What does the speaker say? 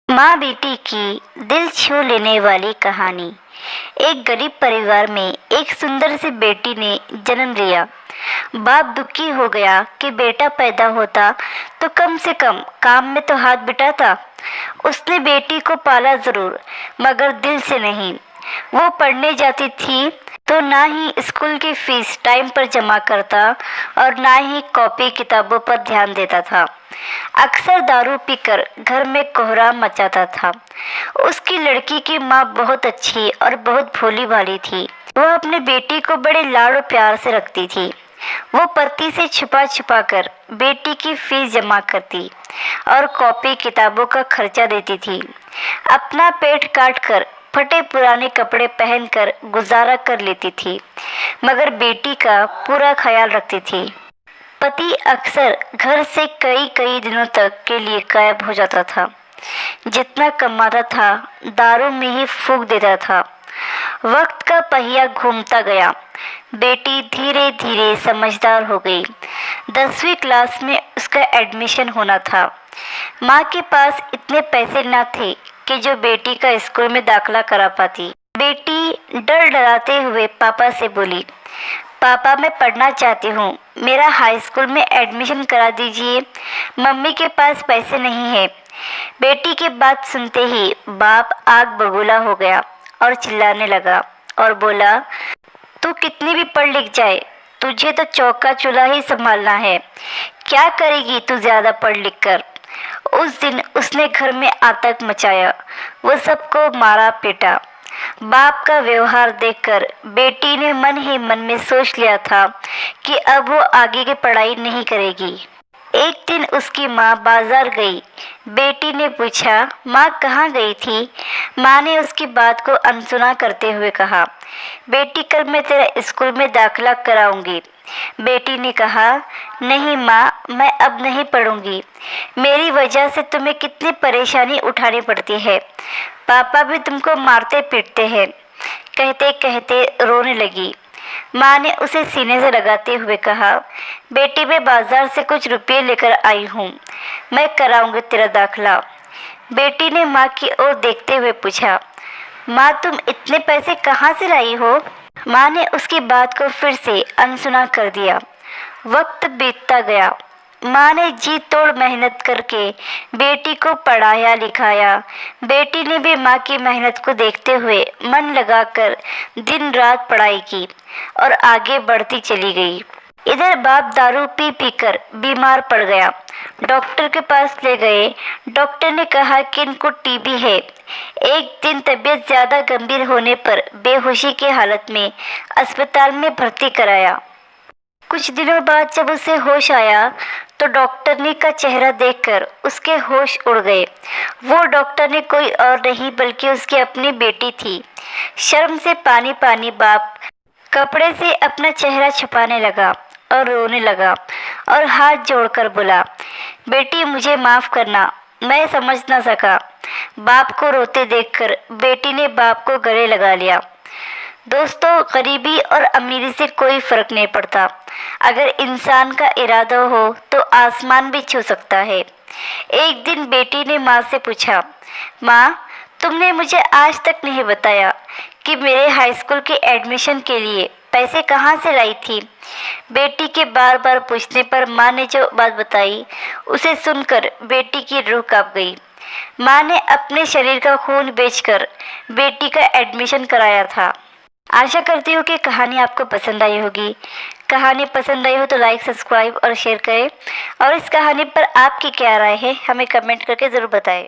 माँ बेटी की दिल छू लेने वाली कहानी। एक गरीब परिवार में एक सुंदर सी बेटी ने जन्म लिया। बाप दुखी हो गया कि बेटा पैदा होता तो कम से कम काम में तो हाथ बिटाता। उसने बेटी को पाला जरूर, मगर दिल से नहीं। वो पढ़ने जाती थी तो ना ही स्कूल की फीस टाइम पर जमा करता और ना ही कॉपी किताबों पर ध्यान देता था। अक्सर दारू पीकर घर में कोहराम मचाता था। उसकी लड़की की माँ बहुत अच्छी और बहुत भोली भाली थी। वह अपने बेटी को बड़े लाड़ और प्यार से रखती थी। वो पति से छुपा छुपा कर बेटी की फीस जमा करती और कॉपी किताबों का खर्चा देती थी। अपना पेट काट कर फटे पुराने कपड़े पहनकर गुजारा कर लेती थी, मगर बेटी का पूरा ख्याल रखती थी। पति अक्सर घर से कई कई दिनों तक के लिए गायब हो जाता था। जितना कमाता था दारू में ही फूंक देता था। वक्त का पहिया घूमता गया। बेटी धीरे धीरे समझदार हो गई। 10वीं क्लास में उसका एडमिशन होना था। माँ के पास इतने पैसे न थे कि जो बेटी का स्कूल में दाखिला करा पाती। बेटी डर डराते हुए पापा से बोली, पापा मैं पढ़ना चाहती हूँ, मेरा हाई स्कूल में एडमिशन करा दीजिए, मम्मी के पास पैसे नहीं है। बेटी की बात सुनते ही बाप आग बबूला हो गया और चिल्लाने लगा और बोला, तू कितनी भी पढ़ लिख जाए, तुझे तो चौका चूल्हा ही संभालना है। क्या करेगी तू ज्यादा पढ़ लिख कर। उस दिन उसने घर में आतंक मचाया। वो सबको मारा पीटा। बाप का व्यवहार देखकर बेटी ने मन ही मन में सोच लिया था कि अब वो आगे की पढ़ाई नहीं करेगी। एक दिन उसकी माँ बाजार गई। बेटी ने पूछा, माँ कहाँ गई थी? माँ ने उसकी बात को अनसुना करते हुए कहा, बेटी कल मैं तेरा स्कूल में दाखिला कराऊंगी। बेटी ने कहा, नहीं माँ, मैं अब नहीं पढ़ूंगी। मेरी वजह से तुम्हें कितनी परेशानी उठानी पड़ती है। पापा भी तुमको मारते पीटते हैं। कहते कहते रोने लगी। माँ ने उसे सीने से लगाते हुए कहा, बेटी मैं बाजार से कुछ रुपये लेकर आई हूँ, मैं कराऊंगी तेरा दाखिला। बेटी ने माँ की ओर देखते हुए पूछा, माँ तुम इतने पैसे कहाँ से लाई हो? माँ ने उसकी बात को फिर से अनसुना कर दिया। वक्त बीतता गया। माँ ने जी तोड़ मेहनत करके बेटी को पढ़ाया लिखाया। बेटी ने भी माँ की मेहनत को देखते हुए मन लगाकर दिन रात पढ़ाई की और आगे बढ़ती चली गई। इधर बाप दारू पी पी कर बीमार पड़ गया। डॉक्टर के पास ले गए। डॉक्टर ने कहा कि इनको टीबी है। एक दिन तबीयत ज़्यादा गंभीर होने पर बेहोशी की हालत में अस्पताल में भर्ती कराया। कुछ दिनों बाद जब उसे होश आया तो डॉक्टरनी का चेहरा देखकर उसके होश उड़ गए। वो डॉक्टर ने कोई और नहीं बल्कि उसकी अपनी बेटी थी। शर्म से पानी पानी बाप कपड़े से अपना चेहरा छुपाने लगा और रोने लगा और हाथ जोड़कर बोला, बेटी मुझे माफ़ करना, मैं समझ ना सका। बाप को रोते देखकर बेटी ने बाप को गले लगा लिया। दोस्तों, गरीबी और अमीरी से कोई फ़र्क नहीं पड़ता। अगर इंसान का इरादा हो तो आसमान भी छू सकता है। एक दिन बेटी ने माँ से पूछा, माँ तुमने मुझे आज तक नहीं बताया कि मेरे हाई स्कूल के एडमिशन के लिए पैसे कहाँ से लाई थी। बेटी के बार बार पूछने पर माँ ने जो बात बताई उसे सुनकर बेटी की रूह कांप गई। माँ ने अपने शरीर का खून बेचकर बेटी का एडमिशन कराया था। आशा करती हूँ कि कहानी आपको पसंद आई होगी। कहानी पसंद आई हो तो लाइक, सब्सक्राइब और शेयर करें। और इस कहानी पर आपकी क्या राय है हमें कमेंट करके ज़रूर बताएं।